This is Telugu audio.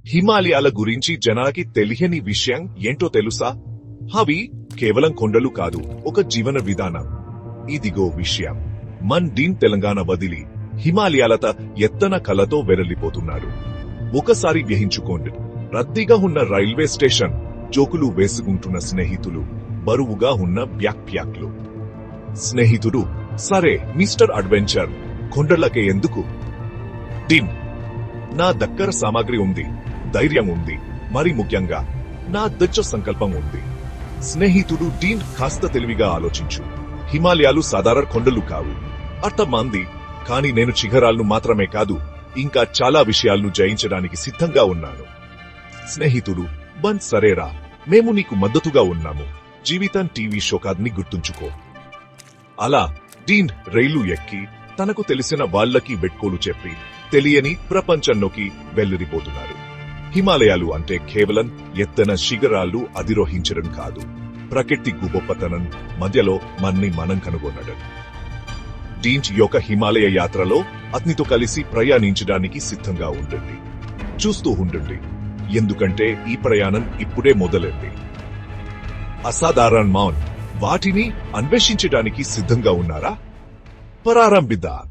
హిమాలయాల గురించి జనాలకి తెలియని విషయం ఏంటో తెలుసా? అవి కేవలం కొండలు కాదు, ఒక జీవన విధానం. ఇదిగో విషయం. మన్ డీన్ తెలంగాణ వదిలి హిమాలయాలత ఎత్తన కలతో వెరలిపోతున్నాడు. ఒకసారి గ్రహించుకోండి, రద్దీగా ఉన్న రైల్వే స్టేషన్, జోకులు వేసుకుంటున్న స్నేహితులు, బరువుగా ఉన్న బ్యాక్ప్యాక్లు. స్నేహితుడు, సరే మిస్టర్ అడ్వెంచర్, కొండలకే ఎందుకు? డీన్, నా దగ్గర సామాగ్రి ఉంది, ధైర్యం ఉంది, మరి ముఖ్యంగా నా దృఢ సంకల్పం ఉంది. స్నేహితుడు, డీన్ కాస్త తెలివిగా ఆలోచించు. హిమాలయాలు సాధారణ కొండలు కావు, అర్థమంది. కాని నేను శిఖరాలను మాత్రమే కాదు, ఇంకా చాలా విషయాలను జయించడానికి సిద్ధంగా ఉన్నాను. స్నేహితుడు, బన్ సరేరా, మేము నీకు మద్దతుగా ఉన్నాము. జీవితం టీవీ షోకాద్ని గుర్తుంచుకో. అలా డీన్ రైలు ఎక్కి తనకు తెలిసిన వాళ్లకి వెట్కోలు చెప్పి తెలియని ప్రపంచంలోకి వెళ్లిపోతున్నారు. హిమాలయాలు అంటే కేవలం ఎత్తైన శిఖరాలు అధిరోహించడం కాదు, ప్రకృతి గొప్పతనం మధ్యలో మనం కనుగొనడం. డీన్ యొక్క హిమాలయ యాత్రలో అతనితో కలిసి ప్రయాణించడానికి సిద్ధంగా ఉండండి. చూస్తూ ఉండండి, ఎందుకంటే ఈ ప్రయాణం ఇప్పుడే మొదలైంది. అసాధారణ మౌన్ వాటిని అన్వేషించడానికి సిద్ధంగా ఉన్నారా? ప్రారంభిద్దాం.